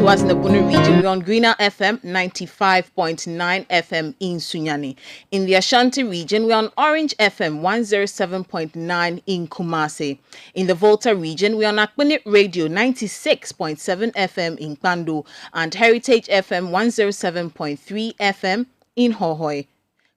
to us in the Bunu region, we're on Greener FM 95.9 FM in Sunyani. In the Ashanti region, we're on Orange FM 107.9 in Kumasi. In the Volta region, we're on Akbunit Radio 96.7 FM in Kpandu and Heritage FM 107.3 FM in Hohoi.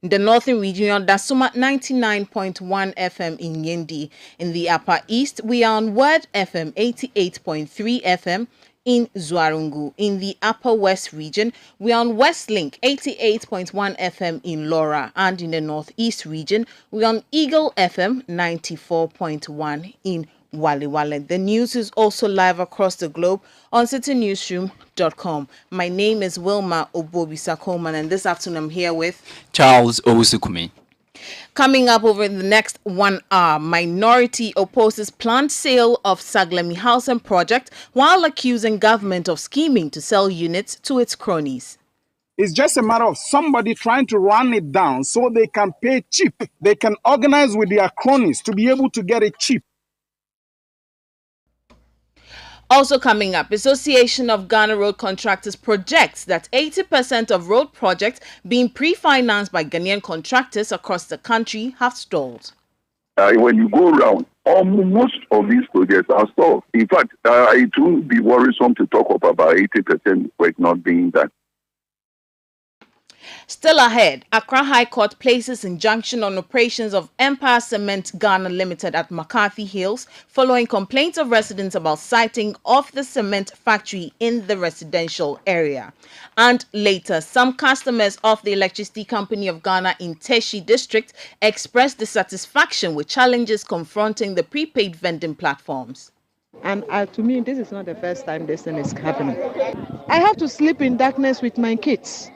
In the northern region, on Dasuma 99.1 FM in Yendi. In the upper east, we are on Word FM 88.3 FM in Zuarungu. In the upper west region, we are on Westlink 88.1 FM in Laura. And in the northeast region, we are on Eagle FM 94.1 in Waliwale. The news is also live across the globe on citynewsroom.com. My name is Wilma Obobisa-Coleman, and this afternoon I'm here with Charles Owusukumi. Coming up over the next 1 hour, minority opposes planned sale of Saglami housing project while accusing government of scheming to sell units to its cronies. It's just a matter of somebody trying to run it down so they can pay cheap. They can organize with their cronies to be able to get it cheap. Also coming up, Association of Ghana Road Contractors projects that 80% of road projects being pre-financed by Ghanaian contractors across the country have stalled. When you go around, most of these projects are stalled. In fact, it will be worrisome to talk about 80% work not being done. Still ahead, Accra High Court places injunction on operations of Empire Cement Ghana Limited at McCarthy Hills following complaints of residents about siting of the cement factory in the residential area. And later, some customers of the Electricity Company of Ghana in Teshi District expressed dissatisfaction with challenges confronting the prepaid vending platforms. And to me, this is not the first time this thing is happening. I have to sleep in darkness with my kids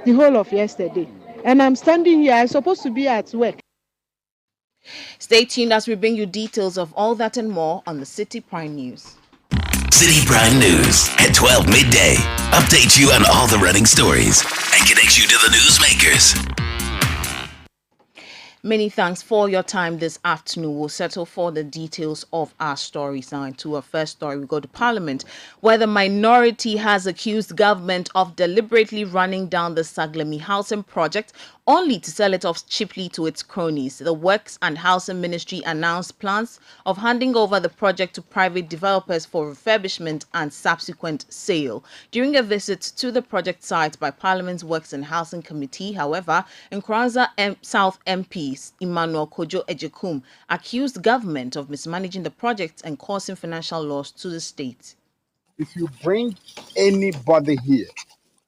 the whole of yesterday. And I'm standing here. I'm supposed to be at work. Stay tuned as we bring you details of all that and more on the Citi Prime News. Citi Prime News at 12 midday. Updates you on all the running stories and connects you to the newsmakers. Many thanks for your time this afternoon. We'll settle for the details of our stories now. Into our first story, we go to Parliament, where the minority has accused government of deliberately running down the Saglami housing project only to sell it off cheaply to its cronies. The Works and Housing Ministry announced plans of handing over the project to private developers for refurbishment and subsequent sale. During a visit to the project site by Parliament's Works and Housing Committee, however, Nkranza South MP Emmanuel Kojo Ejekum accused government of mismanaging the project and causing financial loss to the state. If you bring anybody here,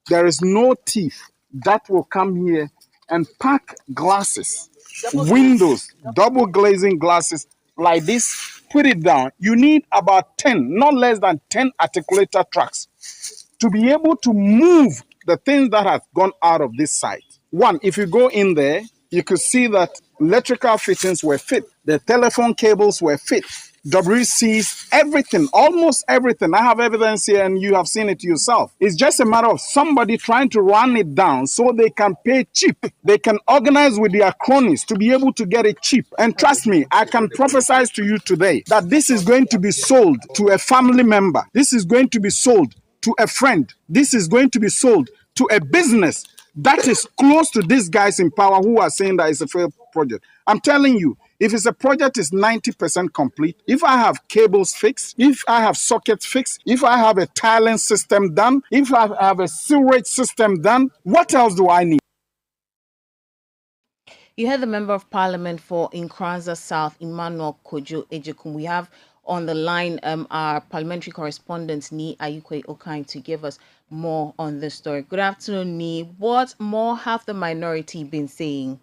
there is no thief that will come here and pack glasses, windows, double glazing glasses like this, put it down. You need about 10, not less than 10 articulator trucks to be able to move the things that have gone out of this site. One, if you go in there, you could see that electrical fittings were fit. The telephone cables were fit. WCs, everything, almost everything. I have evidence here and you have seen it yourself. It's just a matter of somebody trying to run it down so they can pay cheap. They can organize with their cronies to be able to get it cheap. And trust me, I can prophesy to you today that this is going to be sold to a family member. This is going to be sold to a friend. This is going to be sold to a business that is close to these guys in power who are saying that it's a failed project. I'm telling you, if it's a project is 90% complete, if I have cables fixed, if I have sockets fixed, if I have a tiling system done, if I have a sewage system done, what else do I need? You heard the Member of Parliament for Nkranza South, Emmanuel Kojo Ejekum. We have on the line our parliamentary correspondent, Ni Ayukwe Okai, to give us more on this story. Good afternoon, Ni. What more have the minority been saying?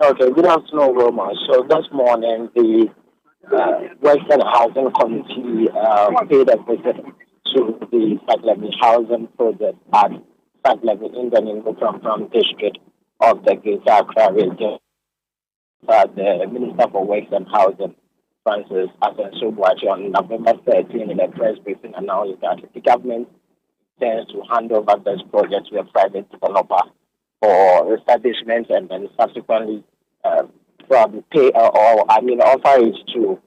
Okay, good afternoon, Roma. So this morning, the Western Housing Committee paid a visit to the Saglami housing project at Saglami in the Injunction district of the Greater Accra region. The Minister for Works and Housing, Francis Asenso-Boakye, on November 13 in a press briefing announced that the government intends to hand over this project to a private developer for establishment and then subsequently probably pay offer it to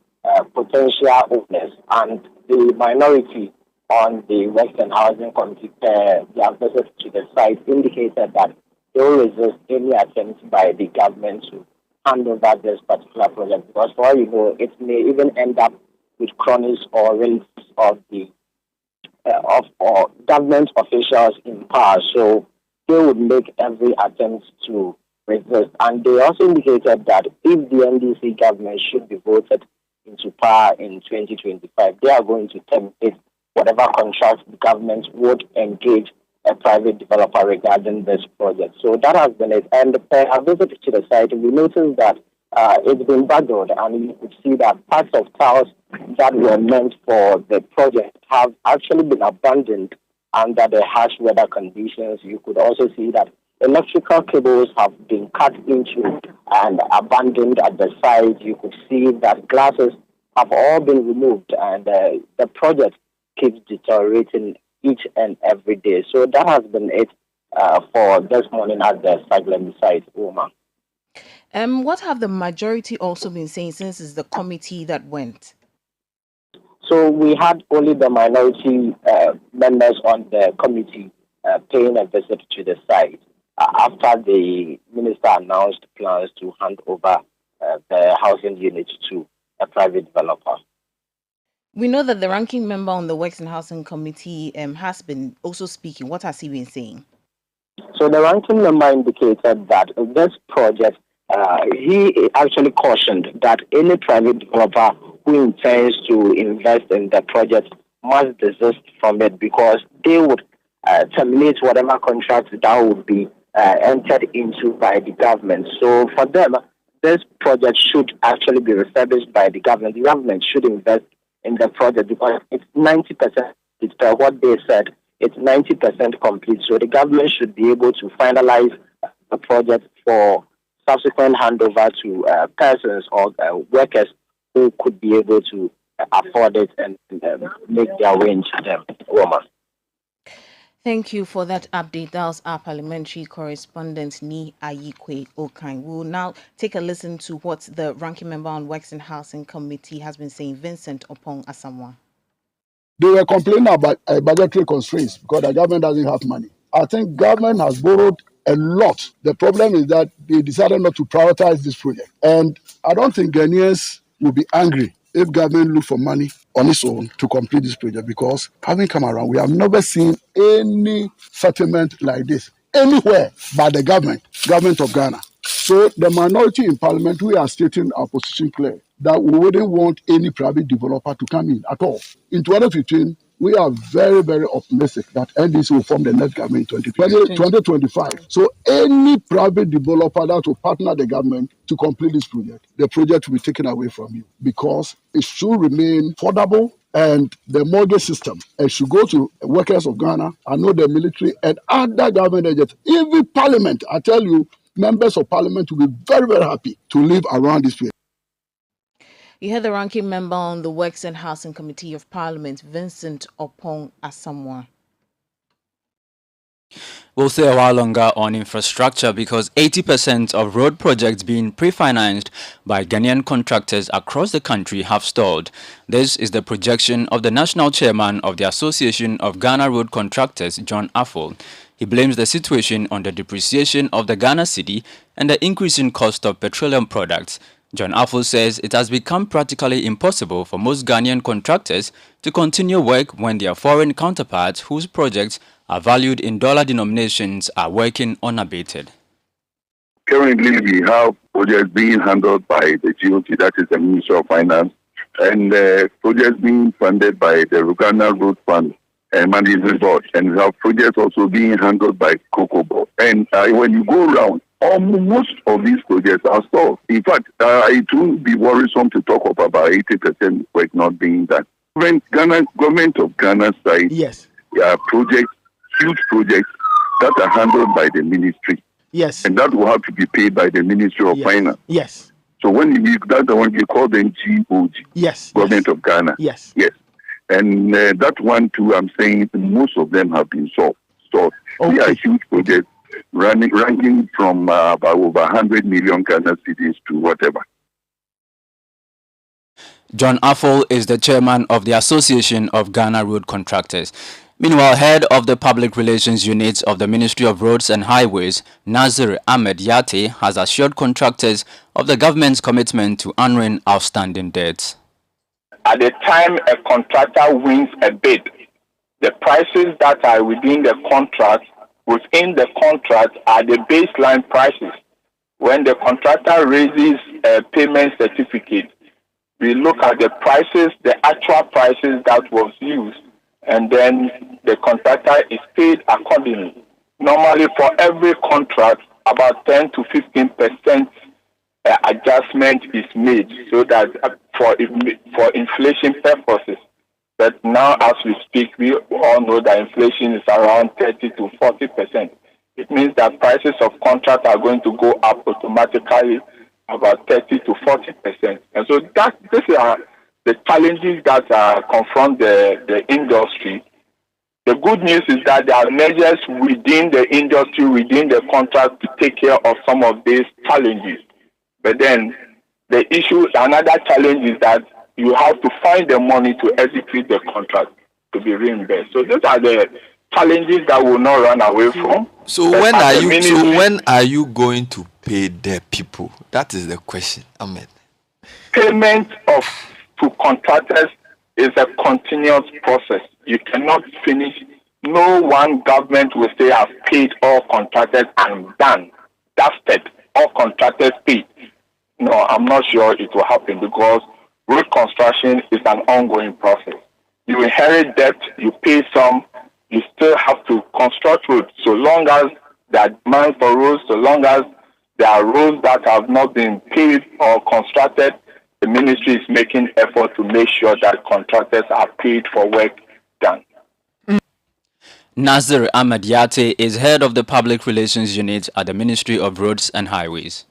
potential owners. And the minority on the Western Housing Committee, their visit to the site indicated that they will resist any attempt by the government to hand over this particular project, because for all you know, it may even end up with cronies or relatives of the or government officials in power. So they would make every attempt to resist. And they also indicated that if the NDC government should be voted into power in 2025, they are going to terminate whatever contract the government would engage a private developer regarding this project. So that has been it. And I visited to the site, we noticed that it's been buggered, and you could see that parts of tiles that were meant for the project have actually been abandoned under the harsh weather conditions. You could also see that electrical cables have been cut into and abandoned at the site. You could see that glasses have all been removed, and the project keeps deteriorating each and every day. So that has been it for this morning at the Saglami site, Uma. What have the majority also been saying since it's the committee that went? So we had only the minority members on the committee paying a visit to the site after the minister announced plans to hand over the housing unit to a private developer. We know that the ranking member on the Works and Housing Committee has been also speaking. What has he been saying? So the ranking member indicated that this project, he actually cautioned that any private developer who intends to invest in the project must desist from it, because they would terminate whatever contract that would be entered into by the government. So for them, this project should actually be refurbished by the government. The government should invest in the project because it's 90%, it's what they said, it's 90% complete. So the government should be able to finalize the project for subsequent handover to persons or workers who could be able to afford it and make their way into them. Roma. Thank you for that update. That was our parliamentary correspondent, Ni Ayikwe Okan. We'll now take a listen to what the ranking member on Works and Housing Committee has been saying, Vincent Opong Asamoah. They were complaining about budgetary constraints because the government doesn't have money. I think government has borrowed a lot. The problem is that they decided not to prioritize this project. And I don't think Ghanaians will be angry if government look for money on its own to complete this project, because having come around, we have never seen any settlement like this anywhere by the government of Ghana. So the minority in parliament, we are stating our position clear that we wouldn't want any private developer to come in at all. In 2015, we are very, very optimistic that NDC will form the next government in 2025. So any private developer that will partner the government to complete this project, the project will be taken away from you, because it should remain affordable, and the mortgage system, it should go to workers of Ghana, I know the military and other government agents, even parliament. I tell you, members of parliament will be very, very happy to live around this place. You heard the ranking member on the Works and Housing Committee of Parliament, Vincent Opong Asamoah. We'll stay a while longer on infrastructure because 80% of road projects being pre-financed by Ghanaian contractors across the country have stalled. This is the projection of the national chairman of the Association of Ghana Road Contractors, John Affle. He blames the situation on the depreciation of the Ghana cedi and the increasing cost of petroleum products. John Affle says it has become practically impossible for most Ghanaian contractors to continue work when their foreign counterparts whose projects are valued in dollar denominations are working unabated. Currently, we have projects being handled by the GOT, that is the Ministry of Finance, and projects being funded by the Ghana Road Fund and Management Board, and we have projects also being handled by Cocoa Board. And when you go around, most of these projects are stalled. In fact, it will be worrisome to talk about 80% work not being done. When government of Ghana side, Yes. Projects, huge projects that are handled by the ministry. Yes. And that will have to be paid by the Ministry of Finance. Yes. So when that's the one we call them GOG. Yes. Government of Ghana. Yes. Yes. And that one too, I'm saying most of them have been solved. So they are huge projects ranking from about over 100 million Ghana cedis to whatever. John Affle is the chairman of the Association of Ghana Road Contractors. Meanwhile, head of the Public Relations Unit of the Ministry of Roads and Highways, Nazir Ahmed Yate, has assured contractors of the government's commitment to honoring outstanding debts. At the time a contractor wins a bid, the prices that are within the contract are the baseline prices. When the contractor raises a payment certificate, we look at the prices, the actual prices that was used, and then the contractor is paid accordingly. Normally, for every contract, about 10 to 15% adjustment is made so that for inflation purposes. But now, as we speak, we all know that inflation is around 30 to 40%. It means that prices of contracts are going to go up automatically about 30 to 40%. And so these are the challenges that confront the industry. The good news is that there are measures within the industry, within the contract to take care of some of these challenges. But then another challenge is that you have to find the money to execute the contract to be reimbursed. So these are the challenges that will not run away from. So when are you going to pay the people? That is the question, Ahmed. Payment to contractors is a continuous process. You cannot finish. No one government will say I've paid all contractors and done. That's it. All contractors paid. No, I'm not sure it will happen because road construction is an ongoing process. You inherit debt, you pay some, you still have to construct roads. So long as there are demand for roads, so long as there are roads that have not been paved or constructed, the ministry is making effort to make sure that contractors are paid for work done. Nazir Ahmed Yate is head of the Public Relations Unit at the Ministry of Roads and Highways.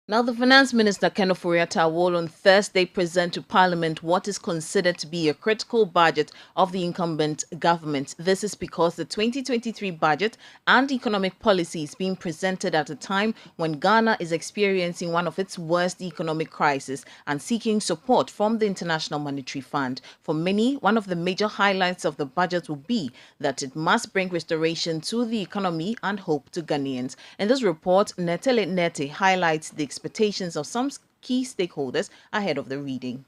Now, the Finance Minister, Kenneth Ofori-Atta, will on Thursday present to Parliament what is considered to be a critical budget of the incumbent government. This is because the 2023 budget and economic policy is being presented at a time when Ghana is experiencing one of its worst economic crises and seeking support from the International Monetary Fund. For many, one of the major highlights of the budget will be that it must bring restoration to the economy and hope to Ghanaians. In this report, Netele Nete highlights the expectations of some key stakeholders ahead of the reading.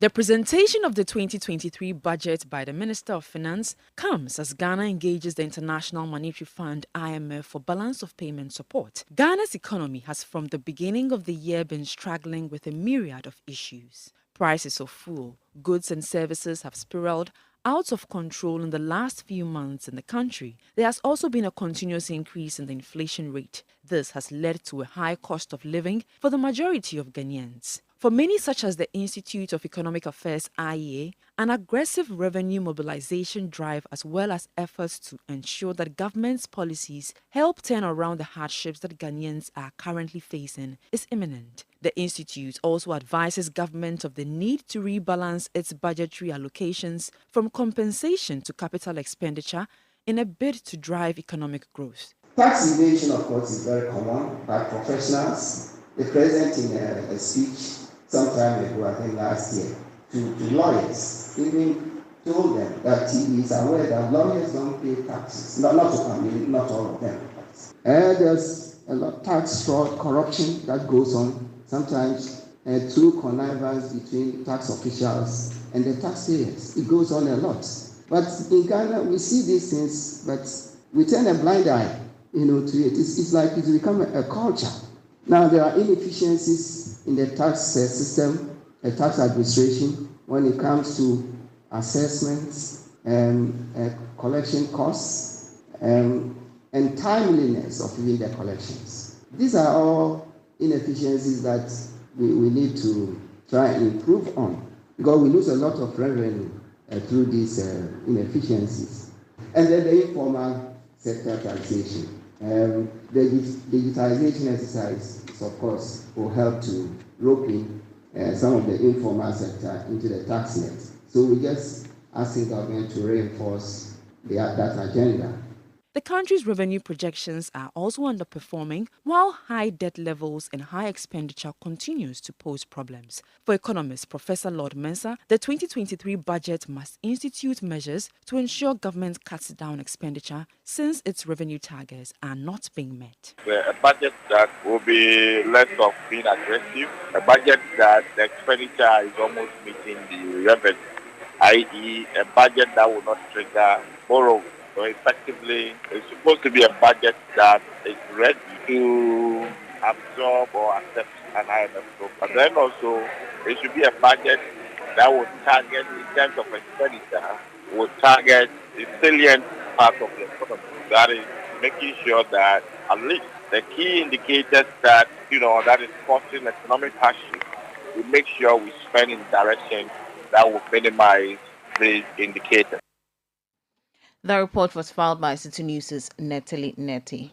The presentation of the 2023 budget by the Minister of Finance comes as Ghana engages the International Monetary Fund (IMF) for balance of payment support. Ghana's economy has from the beginning of the year been struggling with a myriad of issues. Prices of fuel, goods and services have spiraled out of control in the last few months in the country. There has also been a continuous increase in the inflation rate. This has led to a high cost of living for the majority of Ghanaians. For many, such as the Institute of Economic Affairs (IEA), an aggressive revenue mobilization drive as well as efforts to ensure that government's policies help turn around the hardships that Ghanaians are currently facing is imminent. The Institute also advises government of the need to rebalance its budgetary allocations from compensation to capital expenditure in a bid to drive economic growth. Tax evasion, of course, is very common by professionals. The president, in a speech some time ago, I think last year, to lawyers, even told them that he is aware that lawyers don't pay taxes. Not all of them. There's a lot of tax fraud, corruption that goes on, sometimes through connivance between tax officials and the taxpayers. It goes on a lot. But in Ghana, we see these things, but we turn a blind eye, to it. It's like it's become a culture. Now, there are inefficiencies in the tax system, the tax administration, when it comes to assessments, collection costs, and timeliness of even the collections. These are all inefficiencies that we need to try and improve on, because we lose a lot of revenue through these inefficiencies. And then the informal sector taxation. The digitization exercise, of course, will help to rope in some of the informal sector into the tax net. So we just asking government to reinforce that agenda. The country's revenue projections are also underperforming, while high debt levels and high expenditure continues to pose problems. For economist Professor Lord Mensah, the 2023 budget must institute measures to ensure government cuts down expenditure since its revenue targets are not being met. A budget that will be less of being aggressive, a budget that the expenditure is almost meeting the revenue, i.e. a budget that will not trigger borrowing. So effectively, it's supposed to be a budget that is ready to absorb or accept an IMF program. But then also, it should be a budget that will target, in terms of expenditure, will target the salient part of the economy. That is making sure that at least the key indicators that, that is causing economic hardship, we make sure we spend in direction that will minimize these indicators. The report was filed by Citi News' Netali Neti.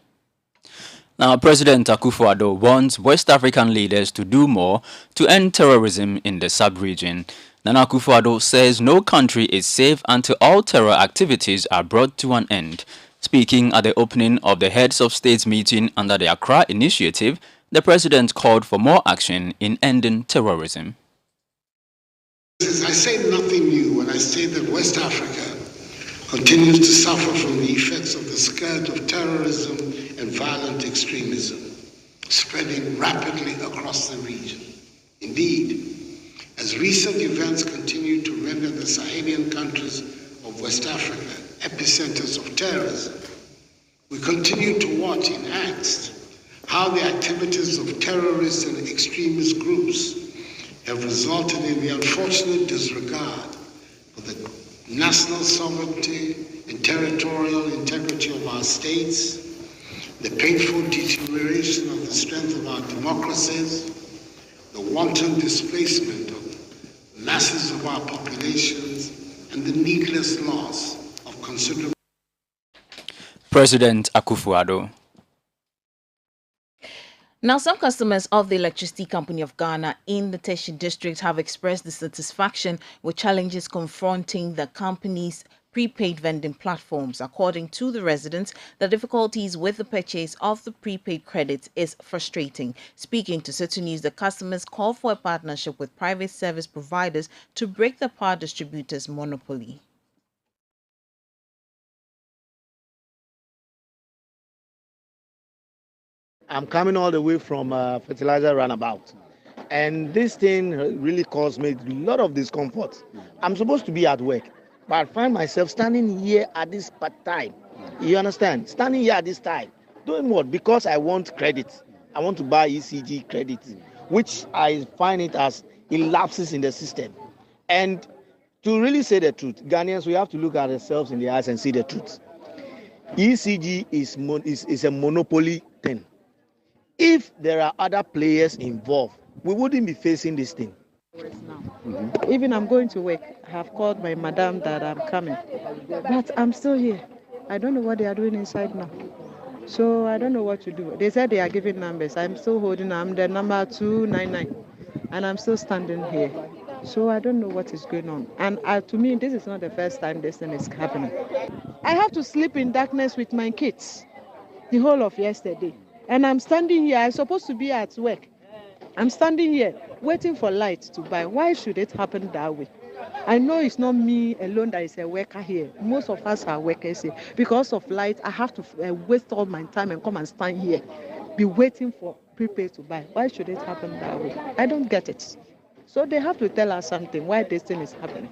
Now, President Akufo-Addo wants West African leaders to do more to end terrorism in the sub-region. Nana Akufo-Addo says no country is safe until all terror activities are brought to an end. Speaking at the opening of the Heads of States meeting under the Accra Initiative, the president called for more action in ending terrorism. I say nothing new when I say that West Africa continues to suffer from the effects of the scourge of terrorism and violent extremism, spreading rapidly across the region. Indeed, as recent events continue to render the Sahelian countries of West Africa epicenters of terrorism, we continue to watch in angst how the activities of terrorist and extremist groups have resulted in the unfortunate disregard for the national sovereignty and territorial integrity of our states, the painful deterioration of the strength of our democracies, the wanton displacement of masses of our populations, and the needless loss of considerable. President Akufo-Addo. Now, some customers of the Electricity Company of Ghana in the Teshi district have expressed dissatisfaction with challenges confronting the company's prepaid vending platforms. According to the residents, the difficulties with the purchase of the prepaid credits is frustrating. Speaking to Citi News, the customers call for a partnership with private service providers to break the power distributors' monopoly. I'm coming all the way from fertilizer runabout. And this thing really caused me a lot of discomfort. I'm supposed to be at work, but I find myself standing here at this time. You understand? Standing here at this time. Doing what? Because I want credit. I want to buy ECG credit, which I find it as elapses in the system. And to really say the truth, Ghanaians, we have to look at ourselves in the eyes and see the truth. ECG is a monopoly thing. If there are other players involved, we wouldn't be facing this thing. Even I'm going to work. I have called my madam that I'm coming. But I'm still here. I don't know what they are doing inside now. So I don't know what to do. They said they are giving numbers. I'm still holding the number 299. And I'm still standing here. So I don't know what is going on. And to me, this is not the first time this thing is happening. I have to sleep in darkness with my kids the whole of yesterday. And I'm standing here. I'm supposed to be at work. I'm standing here waiting for light to buy. Why should it happen that way? I know it's not me alone that is a worker here. Most of us are workers here. Because of light, I have to waste all my time and come and stand here, be waiting for prepaid to buy. Why should it happen that way? I don't get it. So they have to tell us something, why this thing is happening.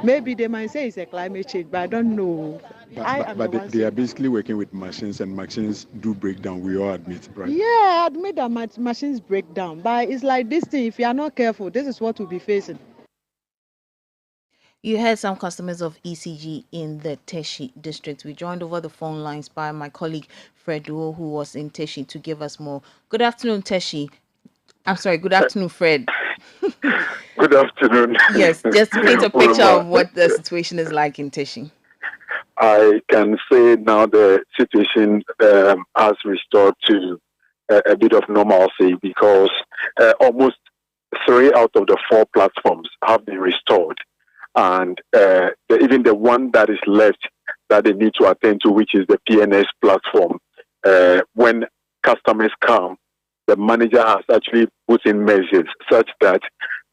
Maybe they might say it's a climate change, but I don't know. But they are basically working with machines, and machines do break down. We all admit, right? Yeah, I admit that machines break down. But it's like this thing, if you are not careful, this is what we'll be facing. You heard some customers of ECG in the Teshi district. We joined over the phone lines by my colleague Fred Duo, who was in Teshi, to give us more. Good afternoon, Teshi. I'm sorry, good afternoon, Fred. Good afternoon. Yes, just paint a picture of what the situation is like in Teshi. I can say now the situation has restored to a bit of normalcy because almost 3 out of the 4 platforms have been restored. And even the one that is left that they need to attend to, which is the PNS platform. When customers come, the manager has actually put in measures such that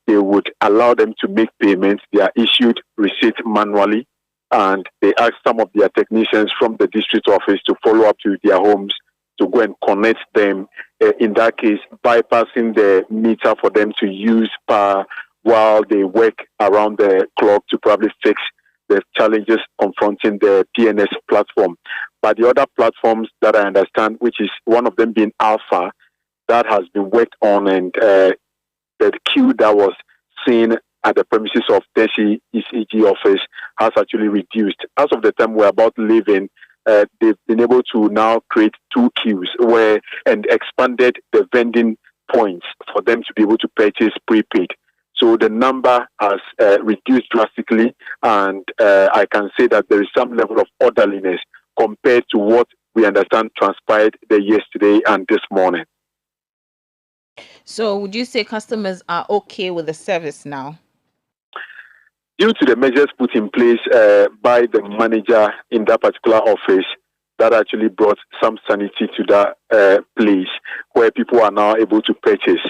they would allow them to make payments. They are issued receipts manually, and they ask some of their technicians from the district office to follow up to their homes to go and connect them. In that case, bypassing the meter for them to use power while they work around the clock to probably fix the challenges confronting the PNS platform. But the other platforms that I understand, which is one of them being Alpha, that has been worked on, and the queue that was seen at the premises of Teshi ECG office has actually reduced. As of the time we're about leaving, they've been able to now create 2 queues and expanded the vending points for them to be able to purchase prepaid. So the number has reduced drastically, and I can say that there is some level of orderliness compared to what we understand transpired there yesterday and this morning. So would you say customers are okay with the service now? Due to the measures put in place by the manager in that particular office, that actually brought some sanity to that place where people are now able to purchase.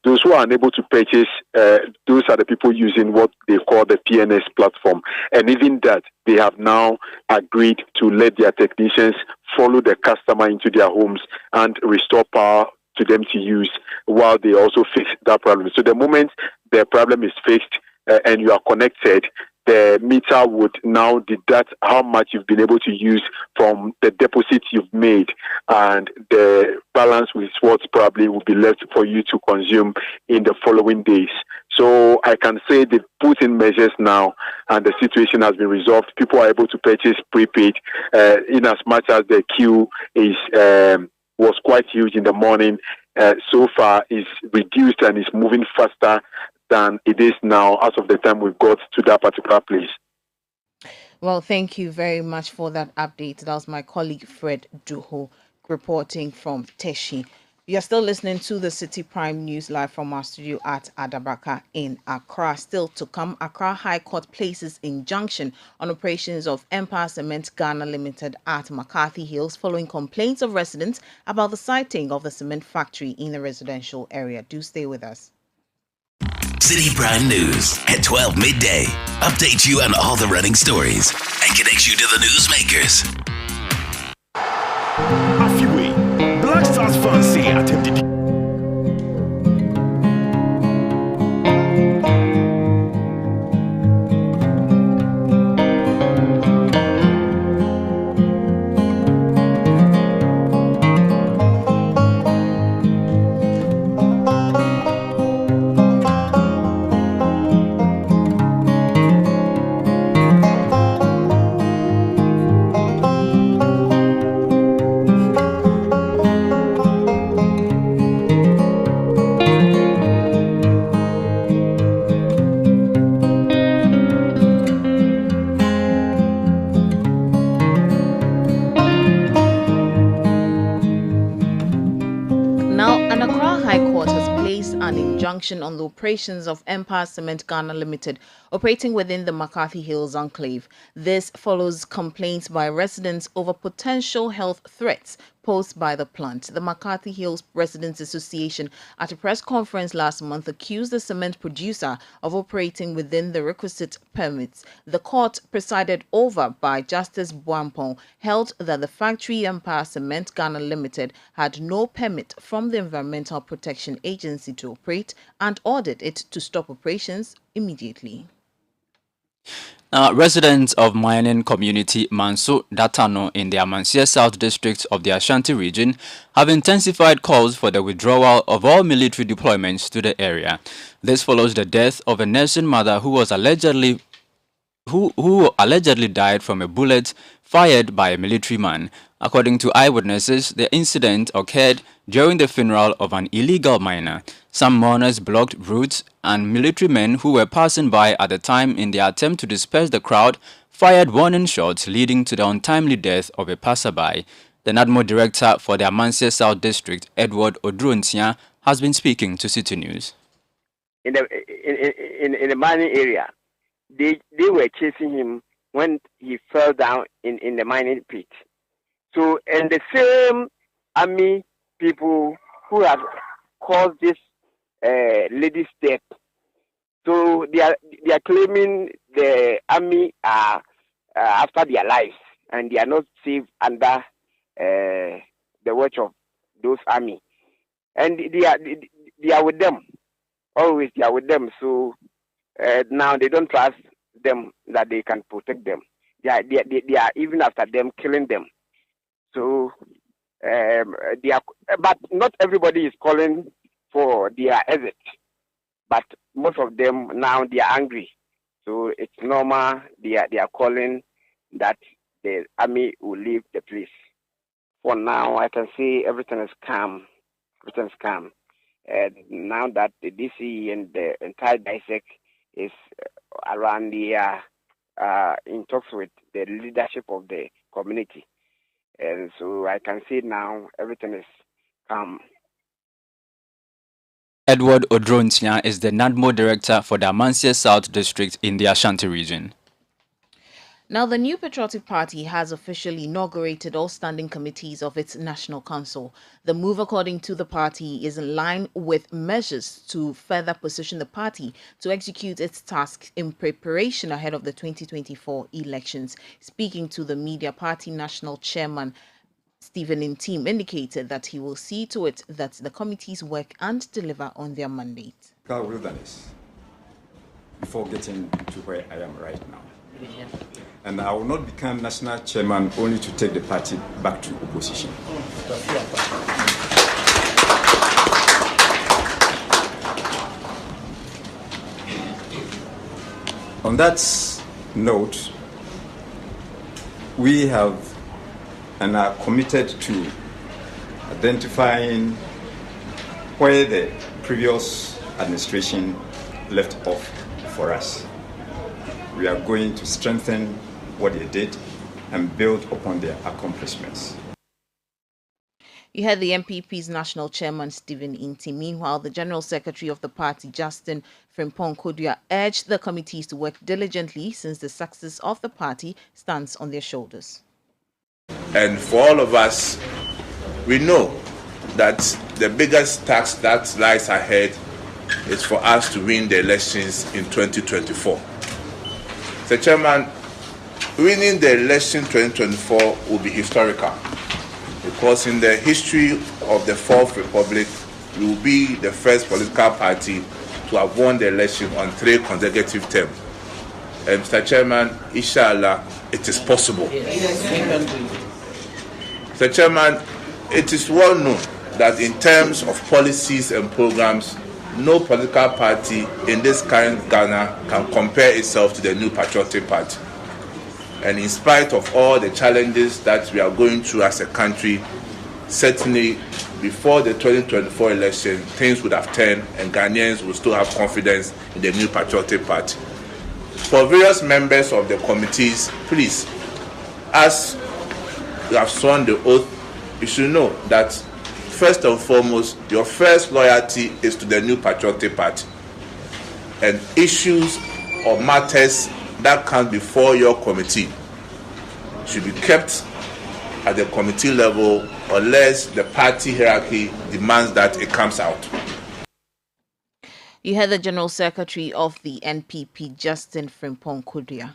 Those who are unable to purchase, those are the people using what they call the PNS platform. And even that, they have now agreed to let their technicians follow the customer into their homes and restore power to them to use while they also fix that problem. So the moment the problem is fixed and you are connected, the meter would now deduct how much you've been able to use from the deposit you've made, and the balance is what probably will be left for you to consume in the following days. So I can say they've put in measures now, and the situation has been resolved. People are able to purchase prepaid in as much as the queue is was quite huge in the morning. So far is reduced and is moving faster than it is now as of the time we've got to that particular place. Well, thank you very much for that update. That was my colleague Fred Duho reporting from Teshi. You are still listening to the Citi Prime News live from our studio at Adabaka in Accra. Still to come, Accra High Court places injunction on operations of Empire Cement Ghana Limited at McCarthy Hills following complaints of residents about the siting of the cement factory in the residential area. Do stay with us. Citi Prime News at 12 midday. Update you on all the running stories and connects you to the newsmakers. Afiwe, Black Stars fans say attempted. On the operations of Empire Cement Ghana Limited operating within the McCarthy Hills enclave. This follows complaints by residents over potential health threats posed by the plant. The McCarthy Hills Residents Association at a press conference last month accused the cement producer of operating within the requisite permits. The court, presided over by Justice Buampong, held that the factory Empire Cement Ghana Limited had no permit from the Environmental Protection Agency to operate and ordered it to stop operations immediately. Residents of mining community Manso Datano in the Amansie South District of the Ashanti region have intensified calls for the withdrawal of all military deployments to the area. This follows the death of a nursing mother who allegedly died from a bullet fired by a military man. According to eyewitnesses, the incident occurred during the funeral of an illegal miner. Some mourners blocked routes, and military men who were passing by at the time in their attempt to disperse the crowd fired warning shots, leading to the untimely death of a passerby. The NADMO director for the Amansie South District, Edward Odruntia, has been speaking to Citi News. In the mining area, they were chasing him when he fell down in the mining pit. So, and the same army people who have caused this lady's death, so they are claiming the army are after their lives, and they are not safe under the watch of those army, and they are with them always. They are with them, so now they don't trust them that they can protect them. They are even after them, killing them. So they are, but not everybody is calling for their exit. But most of them now they are angry. So it's normal. They are calling that the army will leave the place. For now, I can say everything is calm. Everything is calm. And now that the DC and the entire DISEC is around the in talks with the leadership of the community, and so I can say now everything is calm. Edward Odrontia is the NADMO director for the Amansie South District in the Ashanti region. Now, the New Patriotic Party has officially inaugurated all standing committees of its National Council. The move, according to the party, is in line with measures to further position the party to execute its tasks in preparation ahead of the 2024 elections. Speaking to the media, party national chairman Stephen Intim indicated that he will see to it that the committees work and deliver on their mandate. Wilderness before getting to where I am right now. And I will not become national chairman only to take the party back to opposition. On that note, we have and are committed to identifying where the previous administration left off for us. We are going to strengthen what they did and build upon their accomplishments. You heard the MPP's national chairman, Stephen Inti. Meanwhile, the general secretary of the party, Justin Frimpong Kodua, urged the committees to work diligently since the success of the party stands on their shoulders. And for all of us, we know that the biggest task that lies ahead is for us to win the elections in 2024. So, Chairman, winning the election 2024 will be historical because in the history of the Fourth Republic, we will be the first political party to have won the election on 3 consecutive terms. And Mr. Chairman, inshallah, it is possible. Mr. Chairman, it is well known that in terms of policies and programs, no political party in this current Ghana can compare itself to the New Patriotic Party. And in spite of all the challenges that we are going through as a country, certainly before the 2024 election, things would have turned and Ghanaians would still have confidence in the New Patriotic Party. For various members of the committees, please, as you have sworn the oath, you should know that first and foremost, your first loyalty is to the New Patriotic Party. And issues or matters that come before your committee should be kept at the committee level unless the party hierarchy demands that it comes out. You heard the General Secretary of the NPP, Justin Frimpong Kodua.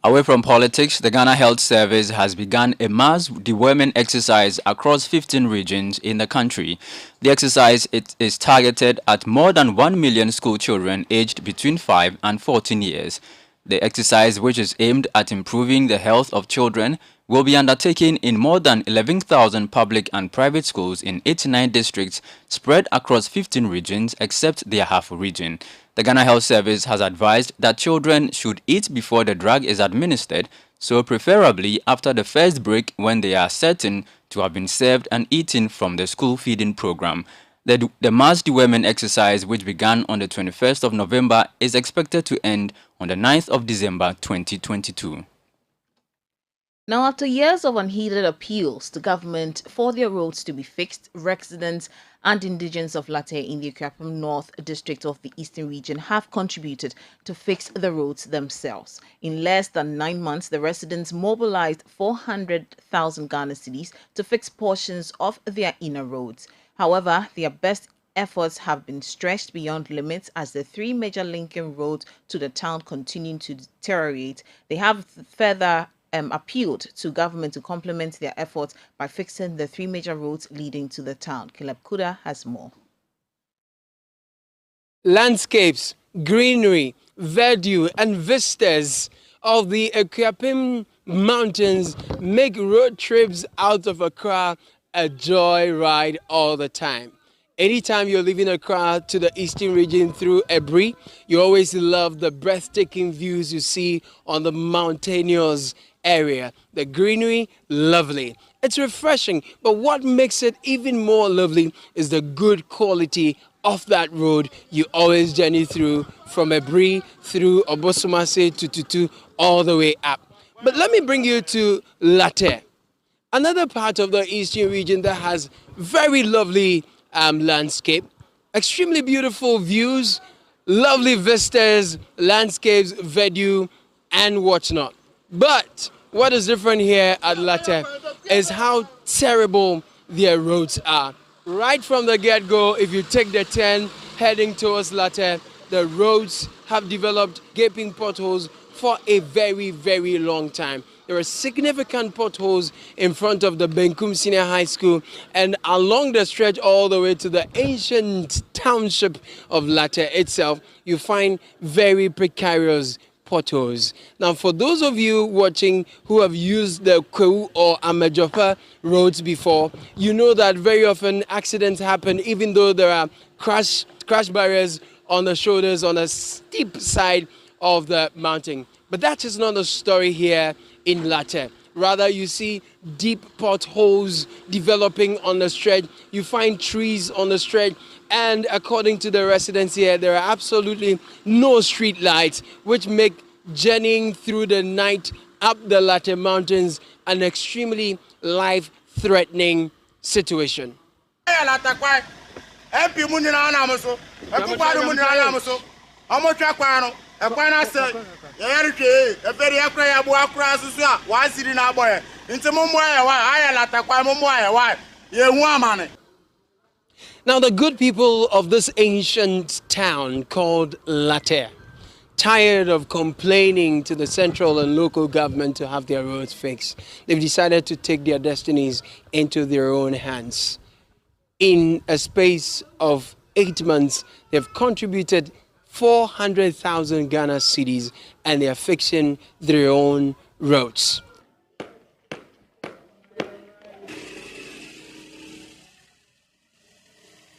Away from politics, the Ghana Health Service has begun a mass deworming exercise across 15 regions in the country. The exercise is targeted at more than 1 million school children aged between 5 and 14 years. The exercise, which is aimed at improving the health of children, will be undertaken in more than 11,000 public and private schools in 89 districts spread across 15 regions except the Ahafo region. The Ghana Health Service has advised that children should eat before the drug is administered, so preferably after the first break when they are certain to have been served and eaten from the school feeding program. The mass deworming exercise, which began on the 21st of November, is expected to end on the 9th of December 2022. Now, after years of unheeded appeals to government for their roads to be fixed, residents and indigents of Latte in the Akuapem North District of the Eastern Region have contributed to fix the roads themselves. In less than 9 months, the residents mobilized 400,000 Ghana cedis to fix portions of their inner roads. However, their best efforts have been stretched beyond limits as the three major linking roads to the town continue to deteriorate. They have further appealed to government to complement their efforts by fixing the three major roads leading to the town. Caleb Kuda has more. Landscapes, greenery, verdure and vistas of the Akuapem Mountains make road trips out of Accra a joyride all the time. Anytime you're leaving Accra to the Eastern Region through Ebri, you always love the breathtaking views you see on the mountainous area. The greenery, lovely. It's refreshing, but what makes it even more lovely is the good quality of that road you always journey through from Ebri through Obosomase to Tutu all the way up. But let me bring you to Latte, another part of the Eastern Region that has very lovely landscape, extremely beautiful views, lovely vistas, landscapes, verdure, and whatnot. But what is different here at Latte is how terrible their roads are. Right from the get-go, if you take the 10 heading towards Latte, the roads have developed gaping potholes for a very, very long time. There are significant potholes in front of the Benkum Senior High School and along the stretch all the way to the ancient township of Latte itself, you find very precarious potholes. Now, for those of you watching who have used the Kwewu or Amajopa roads before, you know that very often accidents happen even though there are crash barriers on the shoulders on a steep side of the mountain. But that is not the story here in Latte. Rather, you see deep potholes developing on the stretch. You find trees on the stretch. And according to the residents here, there are absolutely no street lights, which make journeying through the night up the Latte Mountains an extremely life-threatening situation. Now, the good people of this ancient town called Latte, tired of complaining to the central and local government to have their roads fixed, they've decided to take their destinies into their own hands. In a space of 8 months, they've contributed 400,000 Ghana cedis and they are fixing their own roads.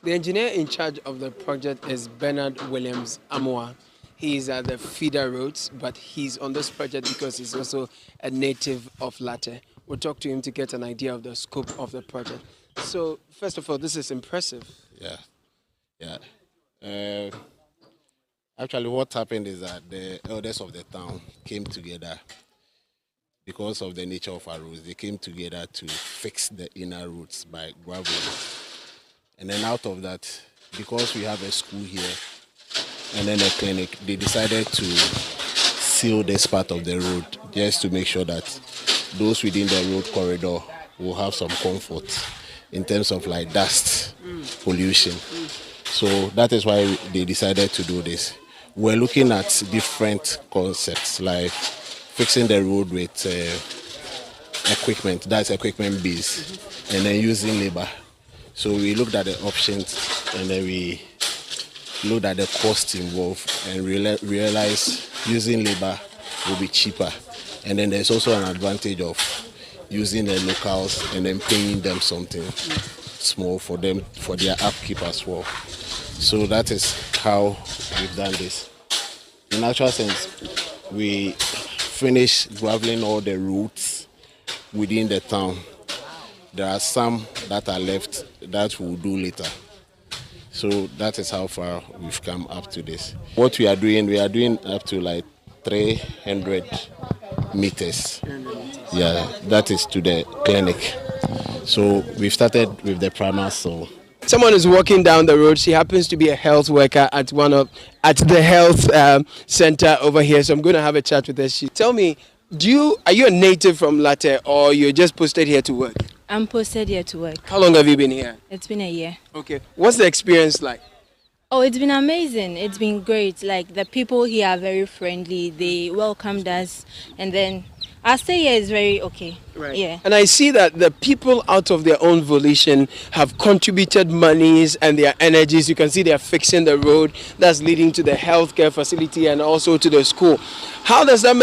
The engineer in charge of the project is Bernard Williams Amoa. He's at the feeder roads, but he's on this project because he's also a native of Latte. We'll talk to him to get an idea of the scope of the project. So, first of all, this is impressive. Yeah. Actually, what happened is that the elders of the town came together because of the nature of our roads. They came together to fix the inner roads by gravel. And then out of that, because we have a school here and then a clinic, they decided to seal this part of the road just to make sure that those within the road corridor will have some comfort in terms of like dust pollution. So that is why they decided to do this. We're looking at different concepts like fixing the road with equipment, that's equipment base, and then using labor. So we looked at the options and then we looked at the cost involved and realized using labor will be cheaper. And then there's also an advantage of using the locals and then paying them something small for them, for their upkeep as well. So that is how we've done this. In actual sense, we finished graveling all the routes within the town. There are some that are left that we'll do later. So that is how far we've come up to this. What we are doing up to like 300 meters. Yeah, that is to the clinic. So we've started with the primary. So Someone is walking down the road. She happens to be a health worker at the health center over here. So I'm going to have a chat with her. Tell me, are you a native from Latte or you're just posted here to work? I'm posted here to work. How long have you been here? It's been a year. Okay. What's the experience like? Oh, it's been amazing. It's been great. Like, the people here are very friendly. They welcomed us. And then our stay here is very okay. Right. Yeah. And I see that the people out of their own volition have contributed monies and their energies. You can see they are fixing the road that's leading to the healthcare facility and also to the school. How does that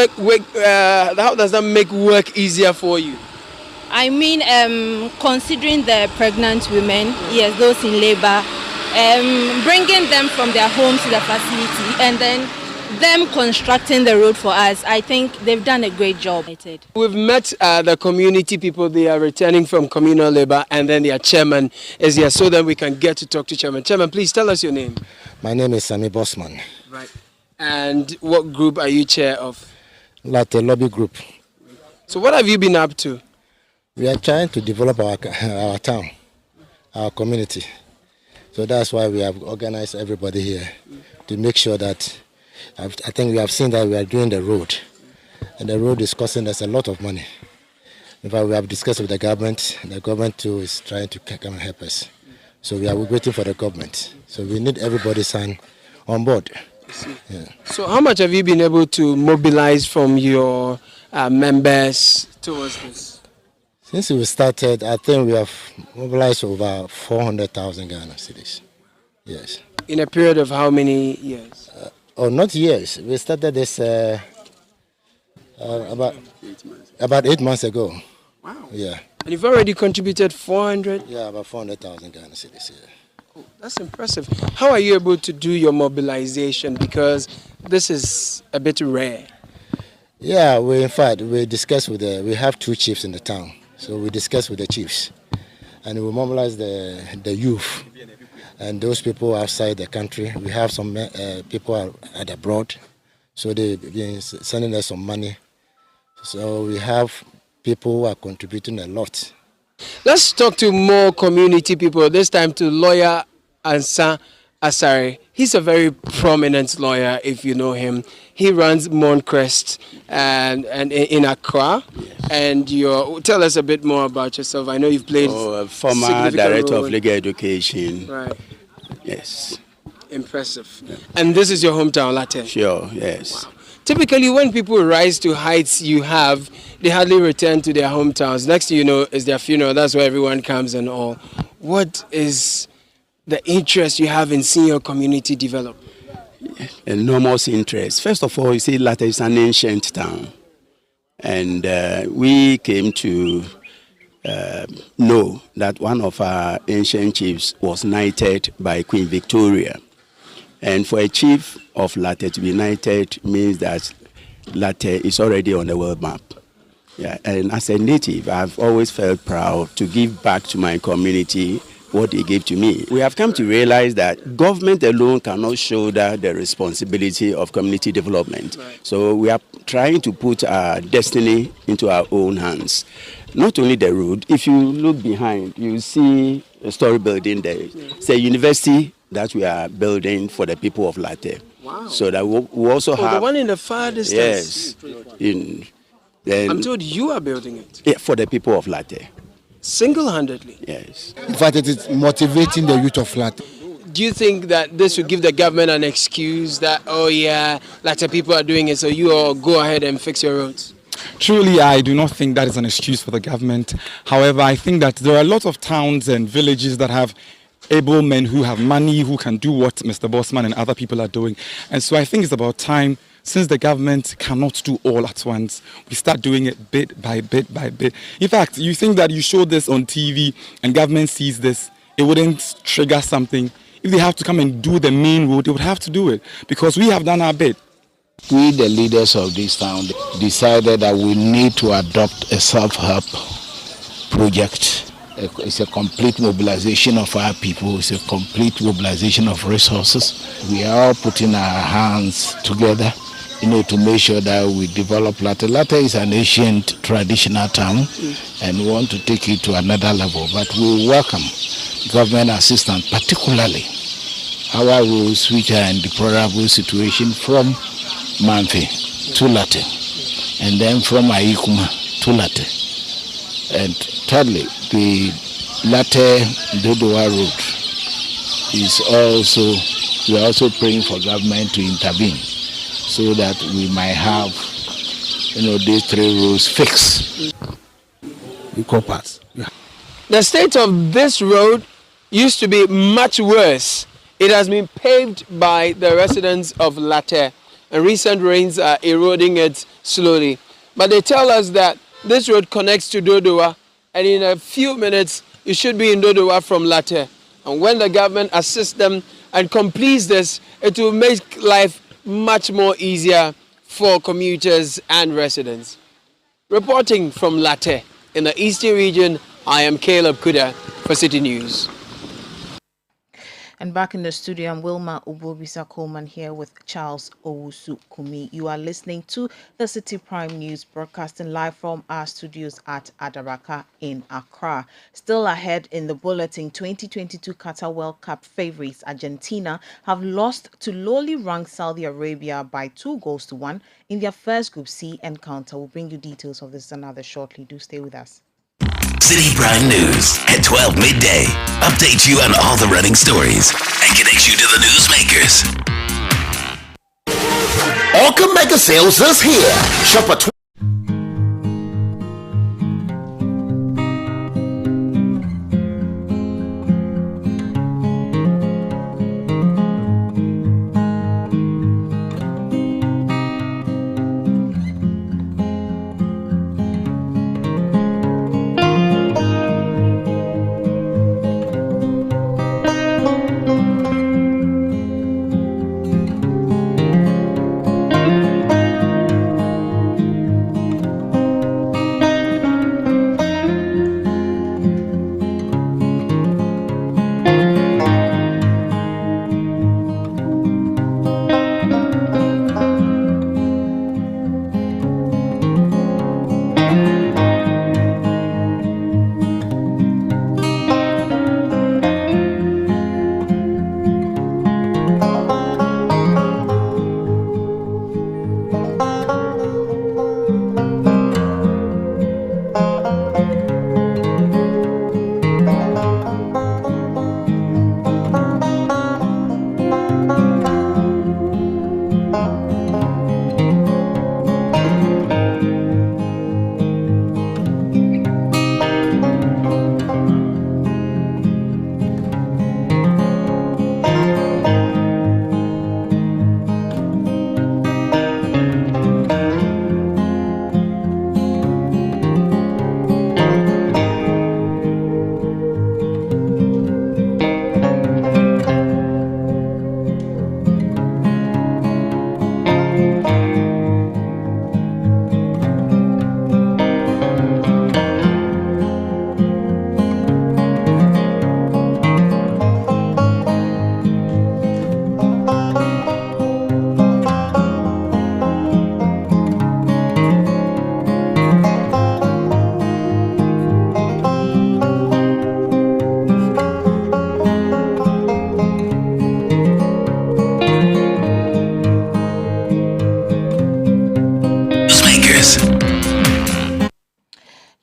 make work easier for you? I mean, considering the pregnant women, yes, those in labor, bringing them from their home to the facility and then them constructing the road for us, I think they've done a great job. We've met the community people. They are returning from communal labor and then their chairman is here so that we can get to talk to chairman. Chairman, please tell us your name. My name is Sammy Bosman. Right. And what group are you chair of? Latte Lobby Group. So what have you been up to? We are trying to develop our town, our community. So that's why we have organized everybody here to make sure that I think we have seen that we are doing the road, and the road is costing us a lot of money. In fact, we have discussed with the government too is trying to come and help us. So we are waiting for the government. So we need everybody's hand on board. Yeah. So how much have you been able to mobilize from your members towards this? Since we started, I think we have mobilized over 400,000 Ghana cedis. Yes. In a period of how many years? Not years. We started this about 8 months ago. Wow. Yeah. And you've already contributed 400? Yeah, about 400,000 Ghana cedis. Yeah. Oh, that's impressive. How are you able to do your mobilization? Because this is a bit rare. Yeah, we discussed we have 2 chiefs in the town. So we discussed with the chiefs. And we mobilize the youth. And those people outside the country, we have some people at abroad, so they've been sending us some money. So we have people who are contributing a lot. Let's talk to more community people, this time to lawyer Ansa Asare. He's a very prominent lawyer, if you know him. He runs Mooncrest and in Accra. Yes. And tell us a bit more about yourself. I know you've played former director of legal education. Right. Yes. Impressive. Yeah. And this is your hometown, Latte? Sure, yes. Wow. Typically, when people rise to heights they hardly return to their hometowns. Next thing you know is their funeral. That's where everyone comes and all. What is the interest you have in seeing your community develop? Enormous interest. First of all, you see, Latte is an ancient town. And we came to know that one of our ancient chiefs was knighted by Queen Victoria. And for a chief of Latte to be knighted means that Latte is already on the world map. Yeah, and as a native, I've always felt proud to give back to my community what they gave to me. We have come to realize that government alone cannot shoulder the responsibility of community development. Right. So we are trying to put our destiny into our own hands. Not only the road, if you look behind, you see a story building there. It's a university that we are building for the people of Latte. Wow. So that we also have... the one in the far distance? Yes. I'm told you are building it. Yeah, for the people of Latte. Single-handedly? Yes. In fact, it is motivating the youth of Latte. Do you think that this will give the government an excuse that, oh yeah, Latte people are doing it, so you all go ahead and fix your roads? Truly, I do not think that is an excuse for the government. However, I think that there are a lot of towns and villages that have able men who have money, who can do what Mr. Bossman and other people are doing. And so I think it's about time, since the government cannot do all at once, we start doing it bit by bit by bit. In fact, you think that you show this on TV and government sees this, it wouldn't trigger something. If they have to come and do the main road, they would have to do it because we have done our bit. We, the leaders of this town, decided that we need to adopt a self-help project. It's a complete mobilization of our people. It's a complete mobilization of resources. We are all putting our hands together to make sure that we develop Latte. Latte is an ancient traditional town, and we want to take it to another level. But we welcome government assistance, particularly our rules which are in deplorable situation from Mamfe to Latte, and then from Aikuma to Latte. And thirdly, the Latte Dodowa Road is also, we are also praying for government to intervene so that we might have, these 3 roads fixed. The state of this road used to be much worse. It has been paved by the residents of Latte, and recent rains are eroding it slowly. But they tell us that this road connects to Dodowa, and in a few minutes you should be in Dodowa from Latte. And when the government assists them and completes this, it will make life much more easier for commuters and residents. Reporting from Latte in the Eastern region, I am Caleb Kuda for City News. And back in the studio, I'm Wilma Ubobisa Coleman here with Charles Owusu Kumi. You are listening to the Citi Prime News, broadcasting live from our studios at Adaraka in Accra. Still ahead in the bulletin, 2022 Qatar World Cup favorites Argentina have lost to lowly ranked Saudi Arabia by 2-1 in their first Group C encounter. We'll bring you details of this and others shortly. Do stay with us. Citi Prime News at 12 midday. Update you on all the running stories and connect you to the newsmakers. Orca Mega Sales is here. Shop at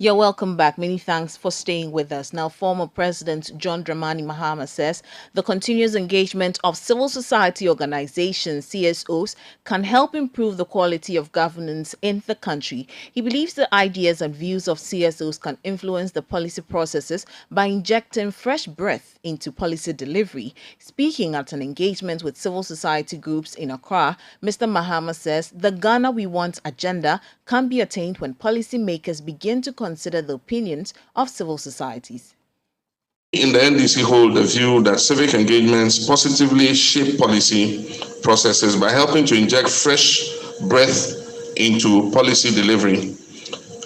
You're welcome back. Many thanks for staying with us. Now, former President John Dramani Mahama says the continuous engagement of civil society organizations, CSOs, can help improve the quality of governance in the country. He believes the ideas and views of CSOs can influence the policy processes by injecting fresh breath into policy delivery. Speaking at an engagement with civil society groups in Accra, Mr. Mahama says the Ghana We Want agenda can be attained when policymakers begin to consider the opinions of civil societies. In the NDC hold the view that civic engagements positively shape policy processes by helping to inject fresh breath into policy delivery.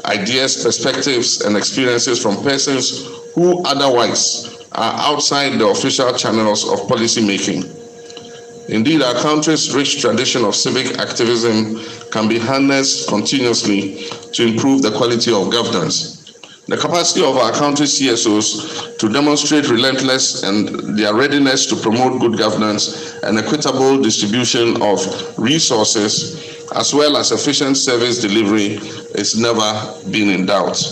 Ideas, perspectives, and experiences from persons who otherwise are outside the official channels of policy making. Indeed, our country's rich tradition of civic activism can be harnessed continuously to improve the quality of governance. The capacity of our country's CSOs to demonstrate relentless and their readiness to promote good governance and equitable distribution of resources, as well as efficient service delivery, is never been in doubt.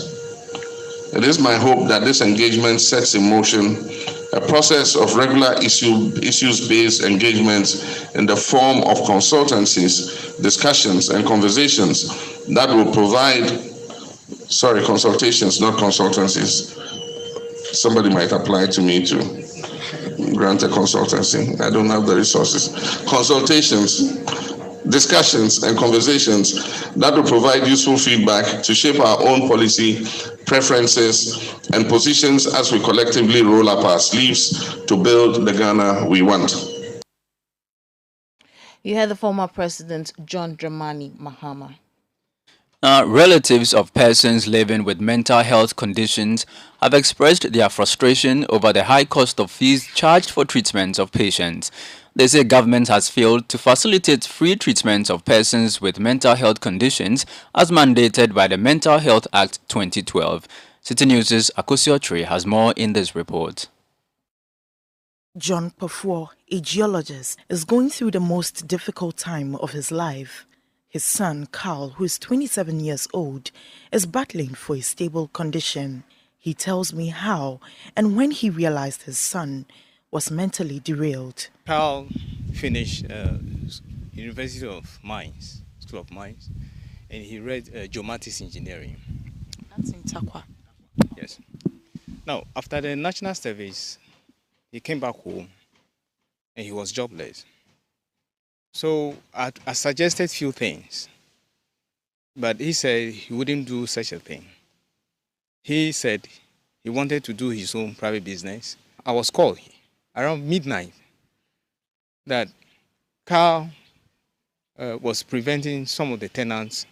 It is my hope that this engagement sets in motion a process of regular issues-based engagements in the form of consultancies, discussions, and conversations that will provide consultations, not consultancies. Somebody might apply to me to grant a consultancy. I don't have the resources. Consultations, discussions, and conversations that will provide useful feedback to shape our own policy, preferences, and positions as we collectively roll up our sleeves to build the Ghana we want. You heard the former President John Dramani Mahama. Relatives of persons living with mental health conditions have expressed their frustration over the high cost of fees charged for treatment of patients. They say government has failed to facilitate free treatment of persons with mental health conditions as mandated by the Mental Health Act 2012. Citi News' Akosio Tree has more in this report. John Pafuo, a geologist, is going through the most difficult time of his life. His son, Carl, who is 27 years old, is battling for a stable condition. He tells me how and when he realized his son was mentally derailed. Carl finished University of Mines, School of Mines, and he read geomatics engineering. That's in Takwa. Yes. Now, after the national service, he came back home and he was jobless. So I suggested few things, but he said he wouldn't do such a thing. He said he wanted to do his own private business. I was called around midnight that Carl was preventing some of the tenants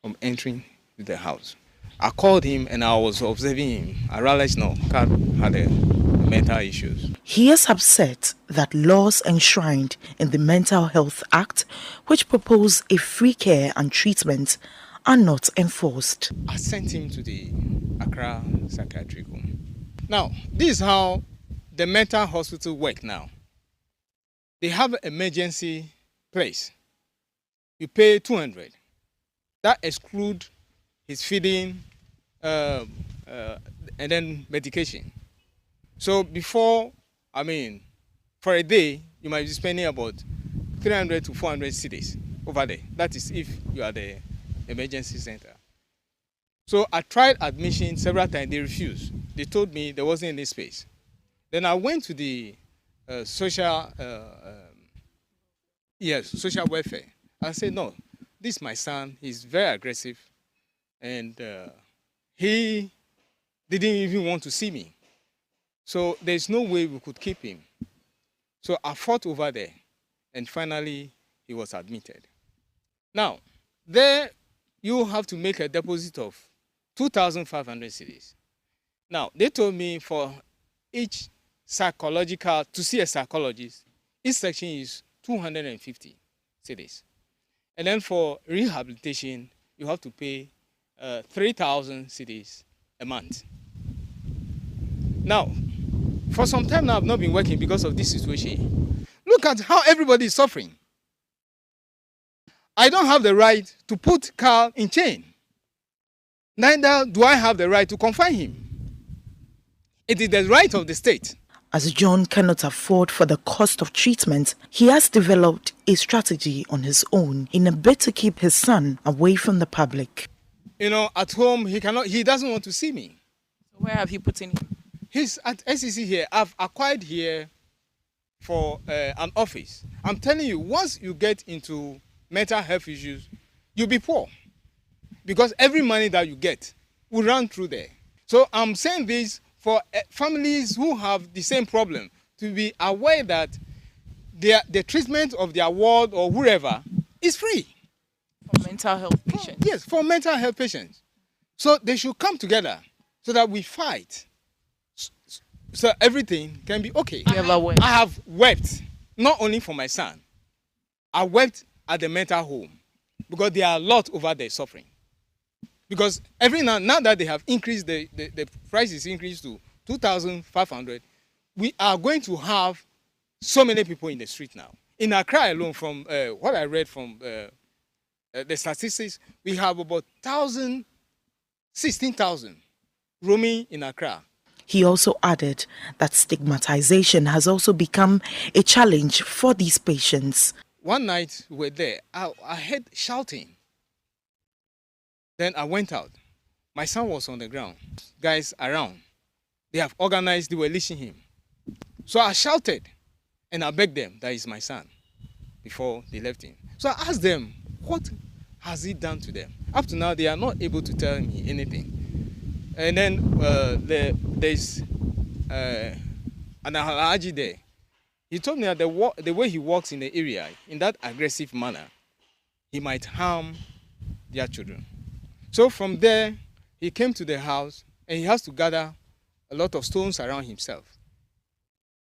from entering the house. I called him and I was observing him. I realized no, Carl had mental issues. He is upset that laws enshrined in the Mental Health Act, which propose a free care and treatment, are not enforced. I sent him to the Accra Psychiatric Home. Now, this is how the mental hospital work now. They have an emergency place. You pay 200. That excludes his feeding and then medication. So before, for a day, you might be spending about 300 to 400 cedis over there. That is if you are the emergency center. So I tried admission several times. They refused. They told me there wasn't any space. Then I went to the social welfare. I said, no, this is my son. He's very aggressive. And he didn't even want to see me. So there's no way we could keep him. So I fought over there, and finally he was admitted. Now, there you have to make a deposit of 2,500 cedis. Now, they told me for each to see a psychologist, each section is 250 cedis. And then for rehabilitation, you have to pay 3,000 cedis a month. Now, for some time now, I've not been working because of this situation. Look at how everybody is suffering. I don't have the right to put Carl in chain. Neither do I have the right to confine him. It is the right of the state. As John cannot afford for the cost of treatment, he has developed a strategy on his own in a bid to keep his son away from the public. At home, he doesn't want to see me. Where have you put him? He's at SEC here. I've acquired here for an office. I'm telling you, once you get into mental health issues, you'll be poor. Because every money that you get will run through there. So I'm saying this for families who have the same problem, to be aware that the treatment of their ward or wherever is free. For mental health patients? Yes, for mental health patients. So they should come together so that we fight. So everything can be okay. I have wept not only for my son. I wept at the mental home because there are a lot over there suffering. Because every now that they have increased the price is increased to 2,500, we are going to have so many people in the street now. In Accra alone, from what I read from the statistics, we have about 16,000 roaming in Accra. He also added that stigmatization has also become a challenge for these patients. One night we were there, I heard shouting. Then I went out. My son was on the ground. Guys around, they have organized, they were leashing him. So I shouted and I begged them, that is my son, before they left him. So I asked them, what has he done to them? Up to now, they are not able to tell me anything. And then there's an Alhaji there. He told me that the way he walks in the area, in that aggressive manner, he might harm their children. So from there, he came to the house and he has to gather a lot of stones around himself.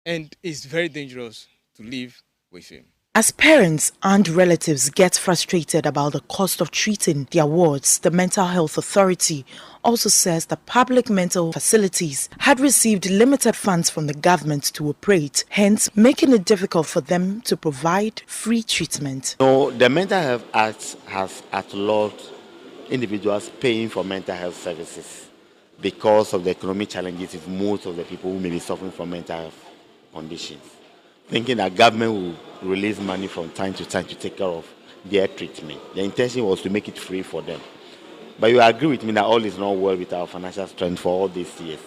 And it's very dangerous to live with him. As parents and relatives get frustrated about the cost of treating their wards, the Mental Health Authority also says the public mental facilities had received limited funds from the government to operate, hence making it difficult for them to provide free treatment. No, the Mental Health Act has outlawed individuals paying for mental health services because of the economic challenges of most of the people who may be suffering from mental health conditions, thinking that government will release money from time to time to take care of their treatment. The intention was to make it free for them. But you agree with me that all is not well with our financial strength for all these years.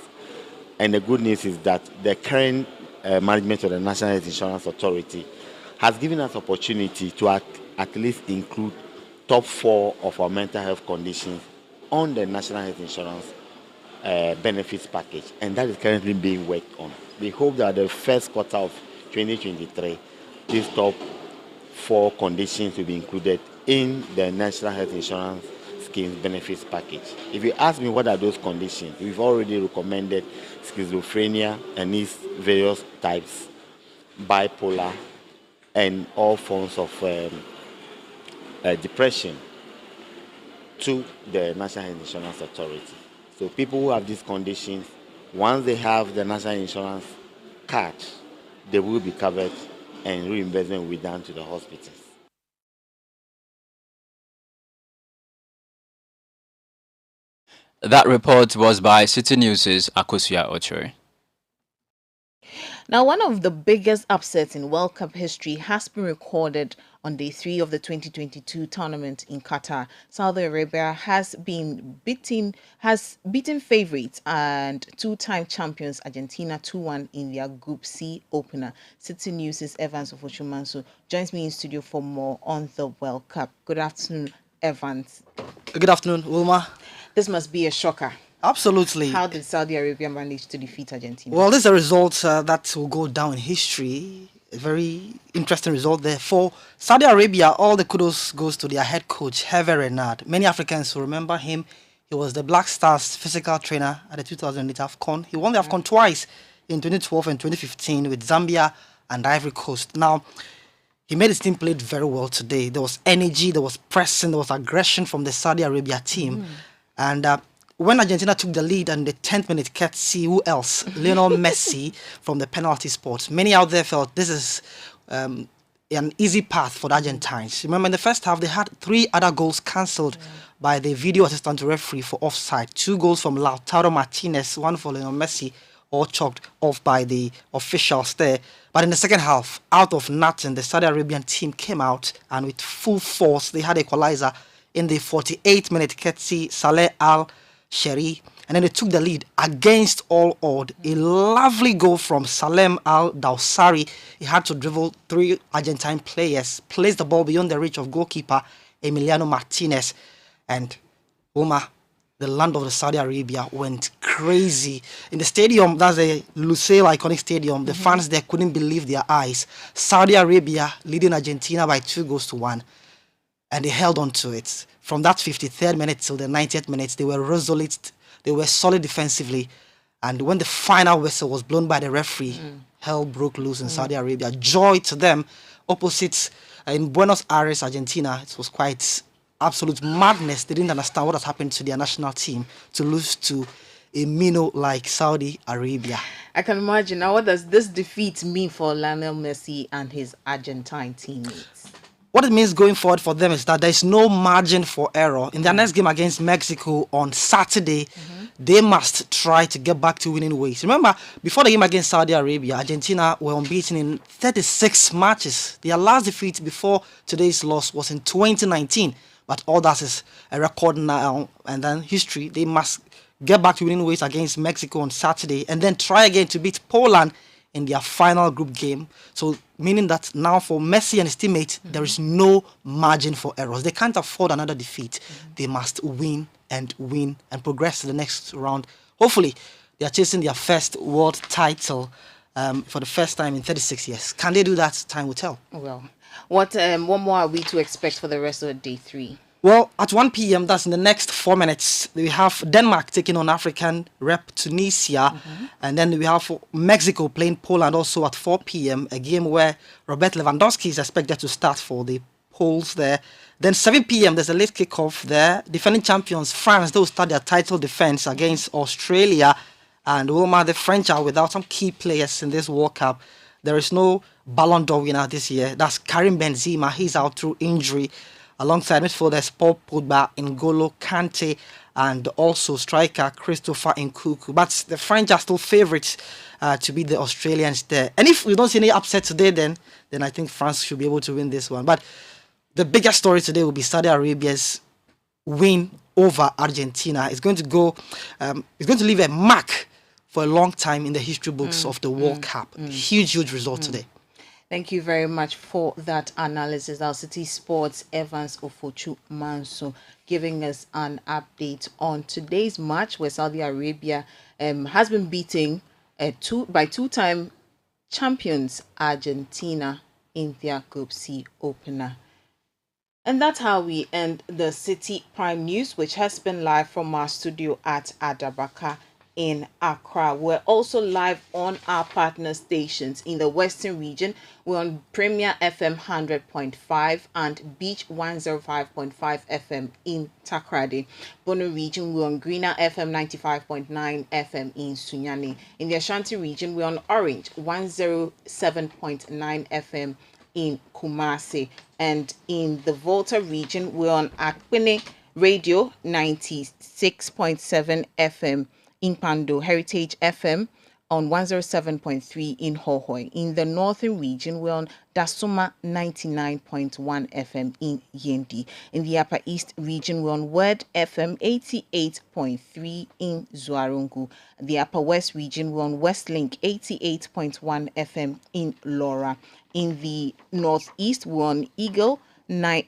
And the good news is that the current management of the National Health Insurance Authority has given us opportunity to at least include top 4 of our mental health conditions on the National Health Insurance benefits package. And that is currently being worked on. We hope that the first quarter of 2023, these top 4 conditions will be included in the National Health Insurance Scheme benefits package. If you ask me what are those conditions, we've already recommended schizophrenia and its various types, bipolar, and all forms of depression to the National Health Insurance Authority. So people who have these conditions, once they have the National Insurance card, they will be covered and reimbursement will be done to the hospitals. That report was by Citi News' Akosua Ochoe. Now, one of the biggest upsets in World Cup history has been recorded on day 3 of the 2022 tournament in Qatar. Saudi Arabia has beaten favourites and 2-time champions Argentina 2-1 in their Group C opener. Citi News' Evans Ofochumanso joins me in studio for more on the World Cup. Good afternoon, Evans. Good afternoon, Wilma. This must be a shocker. Absolutely. How did Saudi Arabia manage to defeat Argentina? Well, this is a result that will go down in history. A very interesting result there. For Saudi Arabia, all the kudos goes to their head coach, Hervé Renard. Many Africans will remember him. He was the Black Stars physical trainer at the 2008 AFCON. He won the AFCON twice in 2012 and 2015 with Zambia and Ivory Coast. Now, he made his team played very well today. There was energy, there was pressing, there was aggression from the Saudi Arabia team. And when Argentina took the lead in the 10th minute, courtesy, who else? Lionel Messi from the penalty spot. Many out there felt this is an easy path for the Argentines. Remember, in the first half, they had 3 other goals cancelled by the video assistant referee for offside. 2 goals from Lautaro Martinez, 1 for Lionel Messi, all chalked off by the officials there. But in the second half, out of nothing, the Saudi Arabian team came out and with full force, they had equalizer in the 48th minute, courtesy Saleh Al-Sheri, and then they took the lead against all odds. A lovely goal from Salem Al-Dawsari. He had to dribble 3 Argentine players, place the ball beyond the reach of goalkeeper Emiliano Martinez, and Uma, the land of the Saudi Arabia, went crazy. In the stadium, that's the Lusail iconic stadium, the fans there couldn't believe their eyes. Saudi Arabia leading Argentina by 2-1. And they held on to it. From that 53rd minute till the 90th minute, they were resolute, they were solid defensively, And when the final whistle was blown by the referee, hell broke loose in Saudi Arabia. Joy to them. Opposite in Buenos Aires, Argentina, it was quite absolute madness. They didn't understand what has happened to their national team to lose to a minnow like Saudi Arabia. I can imagine. Now, what does this defeat mean for Lionel Messi and his Argentine teammates? What it means going forward for them is that there is no margin for error. In their next game against Mexico on Saturday, they must try to get back to winning ways. Remember, before the game against Saudi Arabia, Argentina were unbeaten in 36 matches. Their last defeat before today's loss was in 2019. But all that is a record now, and then history. They must get back to winning ways against Mexico on Saturday and then try again to beat Poland in their final group game. So meaning that now for Messi and his teammates, there is no margin for errors. They can't afford another defeat. They must win and progress to the next round. Hopefully, they are chasing their first world title for the first time in 36 years. Can they do that? Time will tell. Well, what more are we to expect for the rest of day 3? Well, at 1 p.m., that's in the next 4 minutes, we have Denmark taking on African rep Tunisia. And then we have Mexico playing Poland also at 4 p.m., a game where Robert Lewandowski is expected to start for the Poles there. Then 7 p.m., there's a late kickoff there. Defending champions France, they will start their title defense against Australia. And Wilma, the French are without some key players in this World Cup. There is no Ballon d'Or winner this year. That's Karim Benzema. He's out through injury. Alongside midfielders Paul Pogba, N'Golo Kante, and also striker Christopher Nkunku. But the French are still favourites to beat the Australians there. And if we don't see any upset today, then I think France should be able to win this one. But the biggest story today will be Saudi Arabia's win over Argentina. It's going to go. It's going to leave a mark for a long time in the history books of the World Cup. Huge result today. Thank you very much for that analysis. Our City Sports Evans Ofochu Manso giving us an update on today's match where Saudi Arabia has been beating by two-time champions Argentina in their Group C opener. And that's how we end the Citi Prime News, which has been live from our studio at Adabaka in Accra. We're also live on our partner stations in the Western region. We're on Premier FM 100.5 and Beach 105.5 FM in Takoradi. Bono region, we're on Greener FM 95.9 FM in Sunyani. In the Ashanti region, we're on Orange 107.9 FM in Kumasi. And in the Volta region, we're on Akpene Radio 96.7 FM in Pando, Heritage FM on 107.3 in Hohoi. In the Northern region, we're on Dasuma 99.1 FM in Yendi. In the Upper East region, we're on Word FM 88.3 in Zuarungu. The Upper West region, we're on Westlink 88.1 FM in Laura. In the Northeast, we're on Eagle FM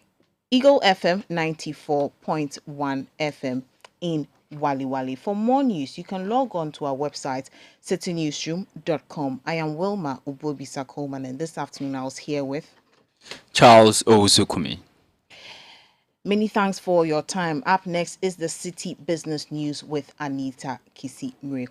94.1 FM in Wali Wali. For more news, you can log on to our website, citynewsroom.com. I am Wilma Ubobisa Coleman, and this afternoon I was here with Charles Owusukumi. Many thanks for your time. Up next is the City Business News with Anita Kisi Mure.